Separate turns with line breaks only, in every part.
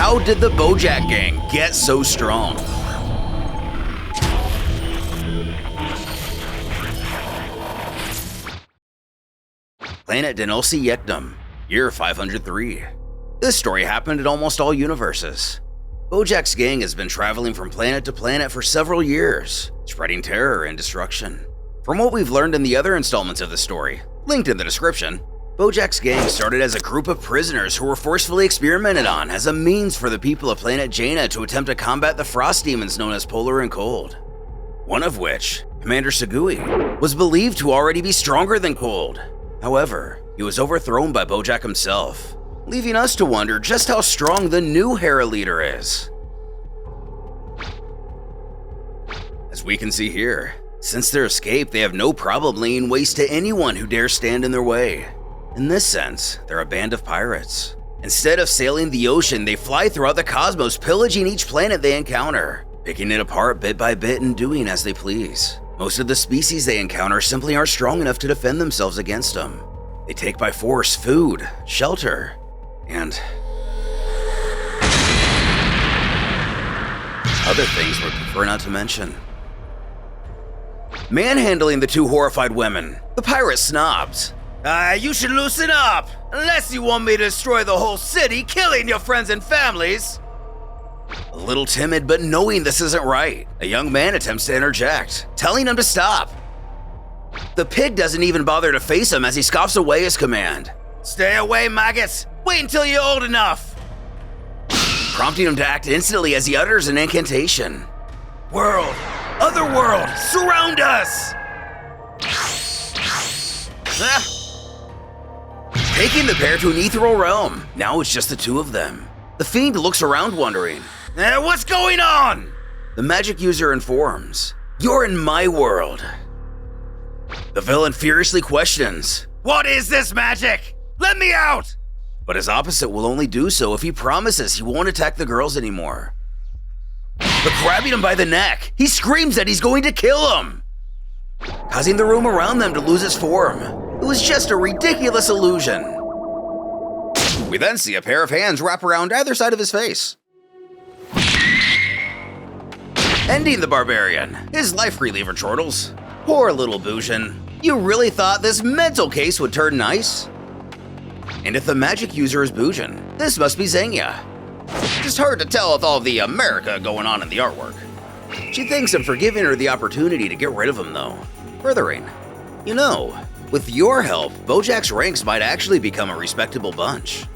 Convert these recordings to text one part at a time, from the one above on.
How did the Bojack Gang get so strong? Planet Denosi Yeknam, year 503. This story happened in almost all universes. Bojack's gang has been traveling from planet to planet for several years, spreading terror and destruction. From what we've learned in the other installments of the story, linked in the description, Bojack's gang started as a group of prisoners who were forcefully experimented on as a means for the people of planet Jayna to attempt to combat the frost demons known as Polar and Cold. One of which, Commander Sugui, was believed to already be stronger than Cold. However, he was overthrown by Bojack himself, leaving us to wonder just how strong the new Hera leader is. As we can see here, since their escape, they have no problem laying waste to anyone who dares stand in their way. In this sense, they're a band of pirates. Instead of sailing the ocean, they fly throughout the cosmos, pillaging each planet they encounter, picking it apart bit by bit and doing as they please. Most of the species they encounter simply aren't strong enough to defend themselves against them. They take by force food, shelter, and other things we prefer not to mention. Manhandling the two horrified women, the pirate snobs. You should loosen up, unless you want me to destroy the whole city, killing your friends and families. A little timid, but knowing this isn't right, a young man attempts to interject, telling him to stop. The pig doesn't even bother to face him as he scoffs away his command. Stay away, maggots! Wait until you're old enough! Prompting him to act instantly as he utters an incantation. World! Other world! Surround us! Taking the pair to an ethereal realm. Now it's just the two of them. The fiend looks around wondering, what's going on? The magic user informs, you're in my world. The villain furiously questions, what is this magic? Let me out! But his opposite will only do so if he promises he won't attack the girls anymore. But grabbing him by the neck, he screams that he's going to kill him, causing the room around them to lose its form. It was just a ridiculous illusion. We then see a pair of hands wrap around either side of his face, ending the barbarian, his life reliever chortles. Poor little Bujin. You really thought this mental case would turn nice? And if the magic user is Bujin, this must be Xenia. Just hard to tell with all the America going on in the artwork. She thinks I'm forgiving her the opportunity to get rid of him though, furthering, you know, with your help, Bojack's ranks might actually become a respectable bunch.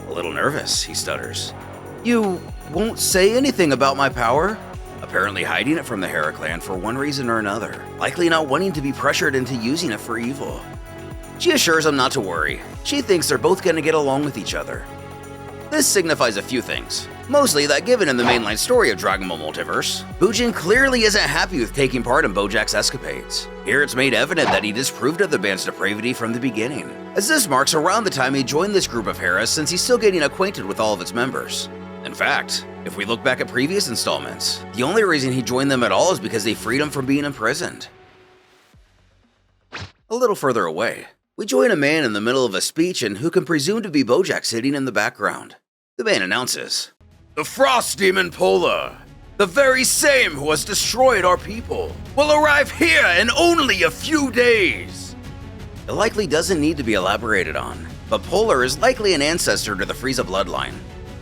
A little nervous, he stutters. You won't say anything about my power? Apparently hiding it from the Hera clan for one reason or another, likely not wanting to be pressured into using it for evil. She assures him not to worry. She thinks they're both gonna get along with each other. This signifies a few things. Mostly that given in the mainline story of Dragon Ball Multiverse, Bujin clearly isn't happy with taking part in Bojack's escapades. Here it's made evident that he disapproved of the band's depravity from the beginning, as this marks around the time he joined this group of Heras since he's still getting acquainted with all of its members. In fact, if we look back at previous installments, the only reason he joined them at all is because they freed him from being imprisoned. A little further away, we join a man in the middle of a speech and who can presume to be Bojack sitting in the background. The man announces, the Frost Demon Polar, the very same who has destroyed our people, will arrive here in only a few days. It likely doesn't need to be elaborated on, but Polar is likely an ancestor to the Frieza bloodline.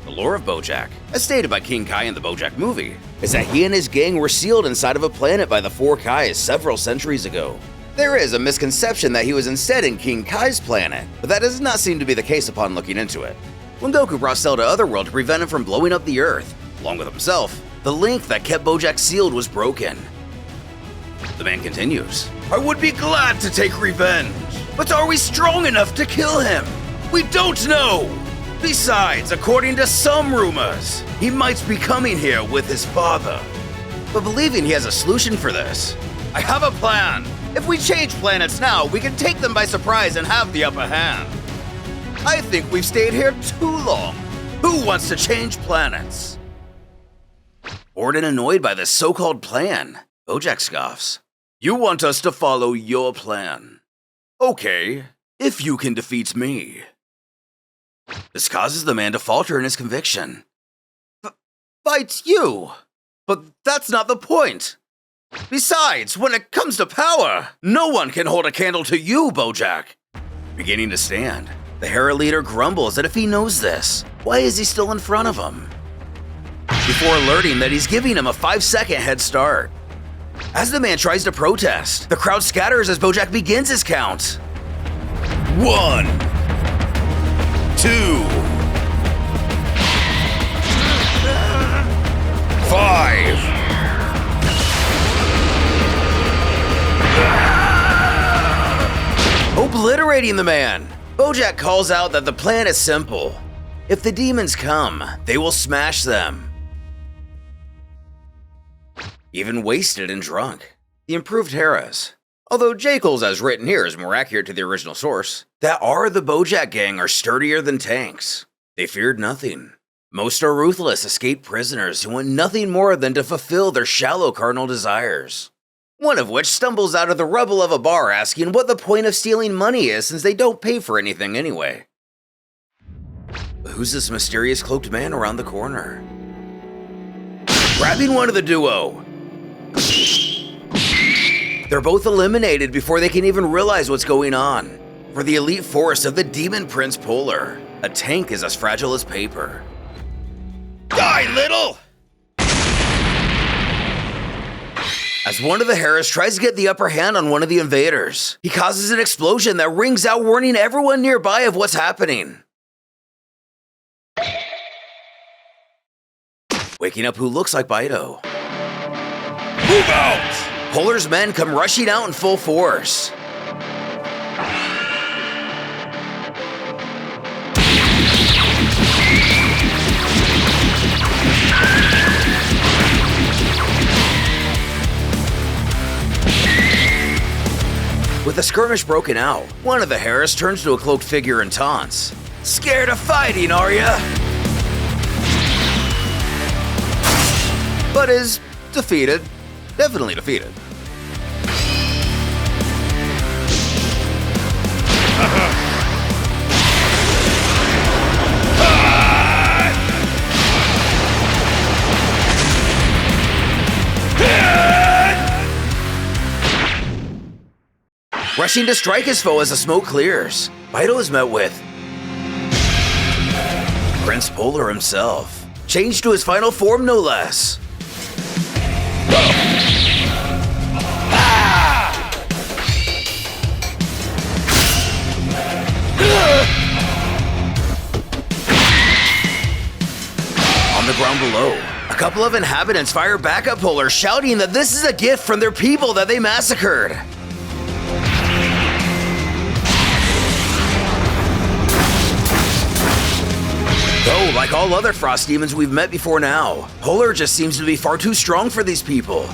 The lore of Bojack, as stated by King Kai in the Bojack movie, is that he and his gang were sealed inside of a planet by the Four Kais several centuries ago. There is a misconception that he was instead in King Kai's planet, but that does not seem to be the case upon looking into it. When Goku brought Cell to Otherworld to prevent him from blowing up the Earth, along with himself, the link that kept Bojack sealed was broken. The man continues, I would be glad to take revenge, but are we strong enough to kill him? We don't know! Besides, according to some rumors, he might be coming here with his father. But believing he has a solution for this, I have a plan. If we change planets now, we can take them by surprise and have the upper hand. I think we've stayed here too long. Who wants to change planets? Bored and annoyed by this so-called plan, Bojack scoffs. You want us to follow your plan? Okay, if you can defeat me. This causes the man to falter in his conviction. Fight you! But that's not the point! Besides, when it comes to power, no one can hold a candle to you, Bojack! Beginning to stand, the Hera leader grumbles that if he knows this, why is he still in front of him? Before alerting that he's giving him a 5-second head start. As the man tries to protest, the crowd scatters as Bojack begins his count. 1, 2, 5. Obliterating the man, Bojack calls out that the plan is simple. If the demons come, they will smash them. Even wasted and drunk, the improved Heras, although Jekyll's as written here is more accurate to the original source, that are the Bojack Gang are sturdier than tanks. They feared nothing. Most are ruthless, escaped prisoners who want nothing more than to fulfill their shallow carnal desires. One of which stumbles out of the rubble of a bar asking what the point of stealing money is since they don't pay for anything anyway. But who's this mysterious cloaked man around the corner? Grabbing one of the duo. They're both eliminated before they can even realize what's going on. For the elite force of the Demon Prince Polar, a tank is as fragile as paper. Die, little! As one of the Heras tries to get the upper hand on one of the invaders, he causes an explosion that rings out, warning everyone nearby of what's happening. Waking up who looks like Bido. Move out! Polar's men come rushing out in full force. With the skirmish broken out, one of the Heras turns to a cloaked figure and taunts. Scared of fighting, are ya? But is defeated. Definitely defeated. Rushing to strike his foe as the smoke clears, Bido is met with Prince Polar himself, changed to his final form no less. On the ground below, a couple of inhabitants fire back at Polar, shouting that this is a gift from their people that they massacred. Though, like all other frost demons we've met before now, Polar just seems to be far too strong for these people.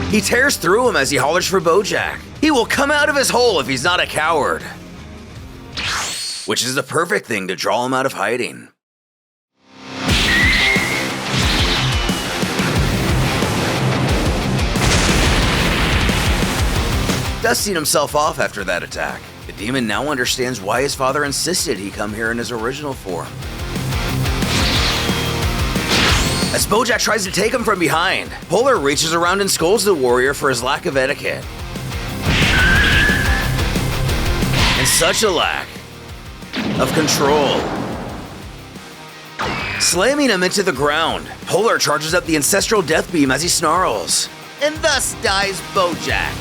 He tears through him as he hollers for Bojack. He will come out of his hole if he's not a coward. Which is the perfect thing to draw him out of hiding. Dusting himself off after that attack, the demon now understands why his father insisted he come here in his original form. As Bojack tries to take him from behind, Polar reaches around and scolds the warrior for his lack of etiquette. And such a lack of control. Slamming him into the ground, Polar charges up the ancestral death beam as he snarls. And thus dies Bojack.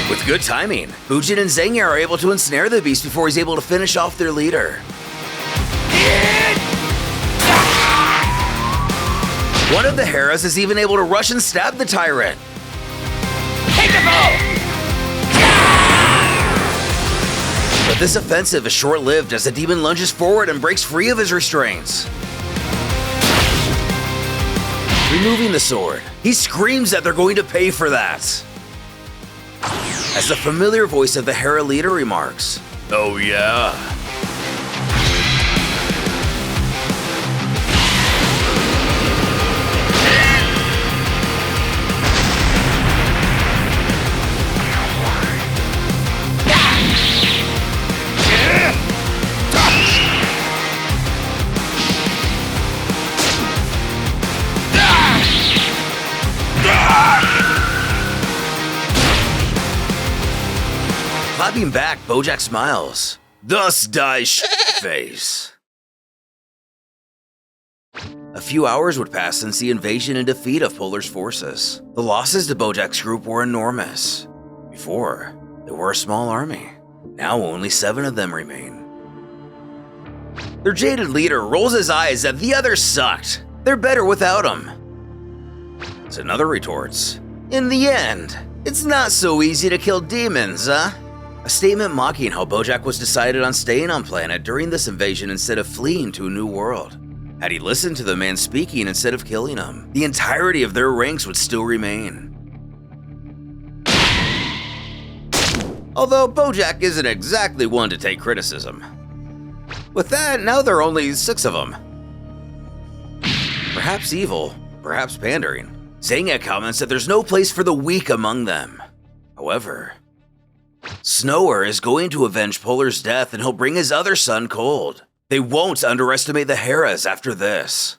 With good timing, Bujin and Zengya are able to ensnare the beast before he's able to finish off their leader. One of the Heras is even able to rush and stab the tyrant. Take the bow! But this offensive is short-lived as the demon lunges forward and breaks free of his restraints. Removing the sword, he screams that they're going to pay for that. As the familiar voice of the Hera leader remarks, "Oh yeah." Looking back, Bojack smiles. Thus dies face. A few hours would pass since the invasion and defeat of Polar's forces. The losses to Bojack's group were enormous. Before, they were a small army. Now only 7 of them remain. Their jaded leader rolls his eyes that the others sucked. They're better without him. So another retorts, in the end, it's not so easy to kill demons, huh? A statement mocking how Bojack was decided on staying on planet during this invasion instead of fleeing to a new world. Had he listened to the man speaking instead of killing him, the entirety of their ranks would still remain. Although Bojack isn't exactly one to take criticism. With that, now there are only 6 of them. Perhaps evil, perhaps pandering. Jayna comments that there's no place for the weak among them. However, Snower is going to avenge Polar's death and he'll bring his other son Cold. They won't underestimate the Heras after this.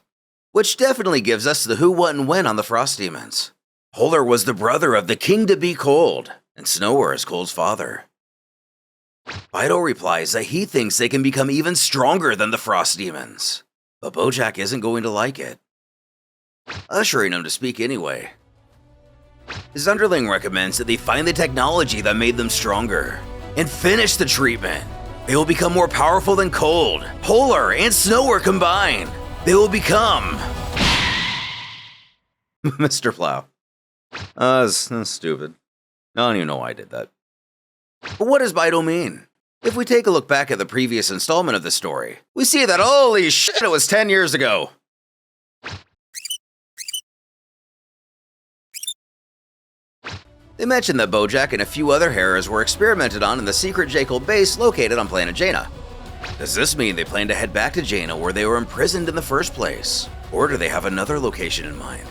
Which definitely gives us the who, what, and when on the Frost Demons. Polar was the brother of the king-to-be Cold, and Snower is Cold's father. Fido replies that he thinks they can become even stronger than the Frost Demons, but Bojack isn't going to like it, ushering him to speak anyway. His underling recommends that they find the technology that made them stronger, and finish the treatment. They will become more powerful than Cold, Polar, and Snower combined. They will become... Mr. Plow. That's stupid. I don't even know why I did that. But what does Bido mean? If we take a look back at the previous installment of the story, we see that holy shit, it was 10 years ago. They mentioned that Bojack and a few other Heras were experimented on in the secret Jekyll base located on planet Jayna. Does this mean they plan to head back to Jayna where they were imprisoned in the first place? Or do they have another location in mind?